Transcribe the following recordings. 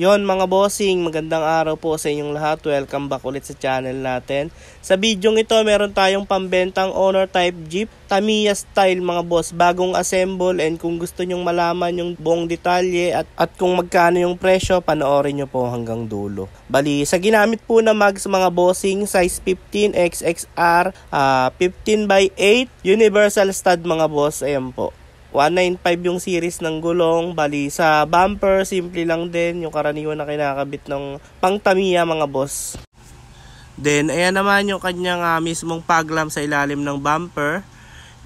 Yon mga bossing, magandang araw po sa inyong lahat. Welcome back ulit sa channel natin. Sa video ito, meron tayong pambentang owner type Jeep Tamiya style mga boss. Bagong assemble, and kung gusto nyong malaman yung buong detalye at kung magkano yung presyo, panoorin nyo po hanggang dulo. Bali, sa ginamit po na mags mga bossing, size 15 XXR, 15x8, universal stud mga boss. Ayan po. 195 yung series ng gulong. Bali sa bumper, simple lang din yung karaniwan na kinakabit ng pang Tamiya mga boss. Then ayan naman yung kanyang mismong fog lamp sa ilalim ng bumper.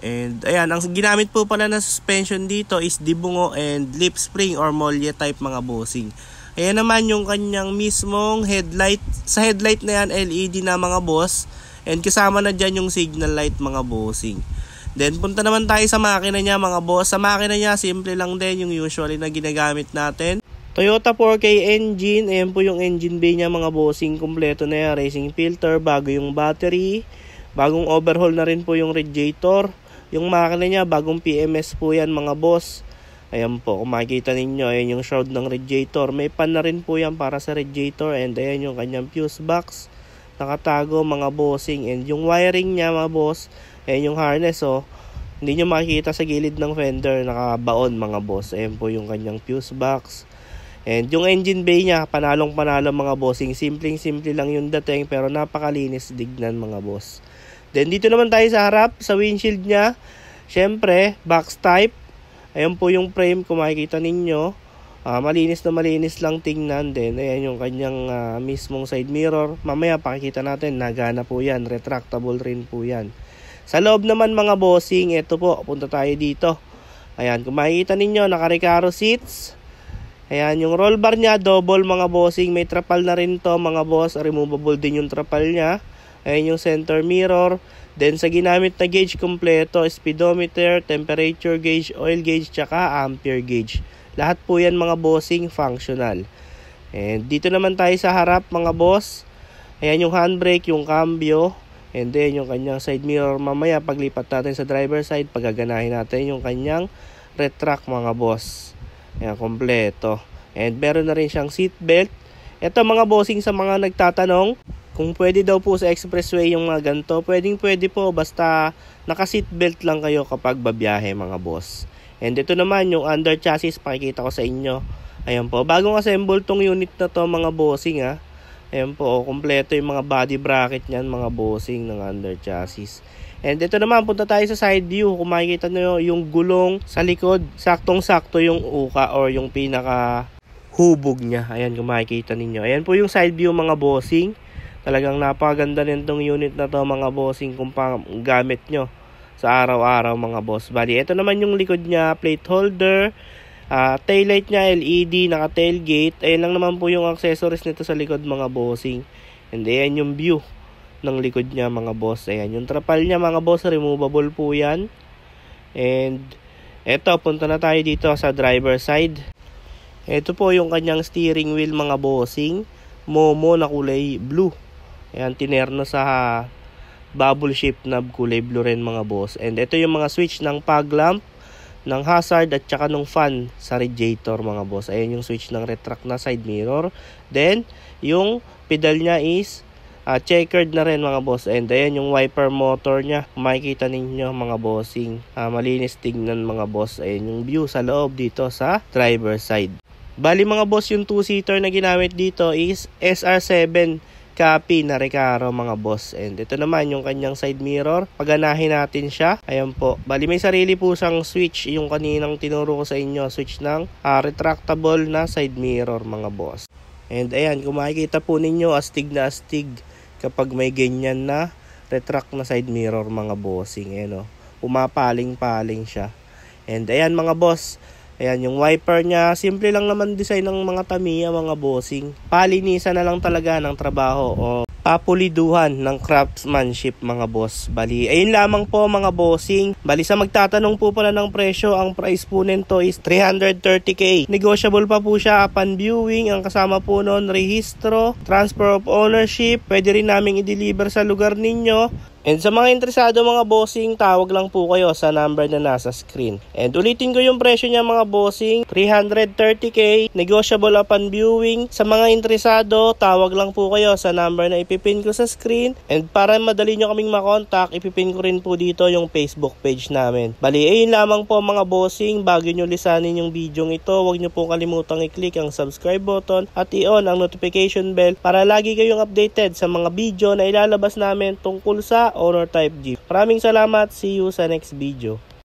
And ayan, ang ginamit po pala na suspension dito is dibungo and lip spring or molye type mga bossing. Ayan naman yung kanyang mismong headlight. Sa headlight na yan, LED na mga boss. And kasama na dyan yung signal light mga bossing. Then punta naman tayo sa makina niya mga boss. Sa makina niya, simple lang din yung usually na ginagamit natin. Toyota 4K engine. Ayan po yung engine bay niya mga bossing. Kompleto na yan. Racing filter, bago yung battery. Bagong overhaul na rin po yung radiator. Yung makina niya, bagong PMS po yan mga boss. Ayan po, kung makikita ninyo, ayan yung shroud ng radiator. May pan na rin po yan para sa radiator. And ayan yung kanyang fuse box. Nakatago mga bossing. And yung wiring niya mga boss, ayan yung harness hindi nyo makikita sa gilid ng fender, nakabaon mga boss. Ayan po yung kanyang fuse box. And yung engine bay niya, panalong panalo mga bossing. Simpleng simple lang yung dating, pero napakalinis dignan mga boss. Then dito naman tayo sa harap, sa windshield niya. Syempre, box type. Ayan po yung frame, kung makikita ninyo. Malinis na malinis lang tingnan din. Ayan yung kanyang mismong side mirror. Mamaya pakikita natin, nagana po yan. Retractable rin po yan. Sa loob naman mga bossing, ito po, punta tayo dito. Ayan, kung makikita ninyo, naka-Recaro seats. Ayan, yung roll bar niya, double mga bossing. May trapal na rin to mga boss. Removable din yung trapal niya. Ayan yung center mirror. Then sa ginamit na gauge kompleto, speedometer, temperature gauge, oil gauge, tsaka ampere gauge. Lahat po yan mga bossing, functional. And dito naman tayo sa harap mga boss. Ayan yung handbrake, yung cambio. And then yung kanyang side mirror, mamaya paglipat natin sa driver side, pagaganahin natin yung kanyang retract mga boss. Ayan, kompleto. And meron na rin siyang seat belt. Ito mga bossing, sa mga nagtatanong kung pwede daw po sa expressway yung mga ganito, pwede po, basta naka seat belt lang kayo kapag babiyahe mga boss. And ito naman yung under chassis, pakikita ko sa inyo. Ayan po, bagong assemble tong unit na to mga bossing Ayan po, kompleto yung mga body bracket niyan mga bossing ng under chassis. And ito naman, punta tayo sa side view. Kung makikita nyo yung gulong sa likod, saktong-sakto yung uka or yung pinaka hubog niya. Ayan, kung makikita ninyo. Ayan po yung side view mga bossing. Talagang napaganda nitong unit na to mga bossing kung gamit nyo sa araw-araw mga boss. Bali, ito naman yung likod niya, plate holder. Taillight niya LED, naka tailgate. Ayan lang naman po yung accessories nito sa likod mga bossing. And ayan yung view ng likod niya mga boss. Ayan yung trapal niya mga boss, removable po yan. And eto, punta na tayo dito sa driver side. Ito po yung kanyang steering wheel mga bossing, Momo na kulay blue. Ayan, tinerno sa bubble shape knob, kulay blue rin mga boss. And ito yung mga switch ng fog lamp, ng hazard at saka ng fan sa radiator mga boss. Ayan yung switch ng retract na side mirror. Then yung pedal niya is checkered na rin mga boss. And ayan yung wiper motor niya, makikita ninyo mga bossing. Malinis tingnan mga boss. Ayan yung view sa loob dito sa driver side. Bali mga boss, yung 2-seater na ginamit dito is SR7 copy na Recaro mga boss. And ito naman yung kanyang side mirror. Paganahin natin siya. Ayan po. Bali may sarili po siyang switch. Yung kaninang tinuro ko sa inyo. Switch ng retractable na side mirror mga boss. And ayan, kung makikita po ninyo, astig na astig kapag may ganyan na retract na side mirror mga bossing. Ayan pumapaling-paling siya. And ayan mga boss, ayan yung wiper niya, simple lang naman design ng mga Tamiya mga bossing. Palinisan na lang talaga ng trabaho o papuliduhan ng craftsmanship mga boss. Bali, ayun lamang po mga bossing. Bali, sa magtatanong po pala ng presyo, ang price po nito is 330k. Negotiable pa po siya upon viewing. Ang kasama po nun, rehistro, transfer of ownership. Pwede rin naming i-deliver sa lugar ninyo. And sa mga interesado mga bossing, tawag lang po kayo sa number na nasa screen. And ulitin ko yung presyo niya mga bossing, 330k, negotiable upon viewing. Sa mga interesado, tawag lang po kayo sa number na ipipin ko sa screen. And para madali nyo kaming makontak, ipipin ko rin po dito yung Facebook page namin. Bali, ayun lamang po mga bossing. Bago nyo lisanin yung video ito, huwag nyo po kalimutang i-click ang subscribe button at i-on ang notification bell para lagi kayong updated sa mga video na ilalabas namin tungkol sa Honor Type Jeep. Maraming salamat. See you sa next video.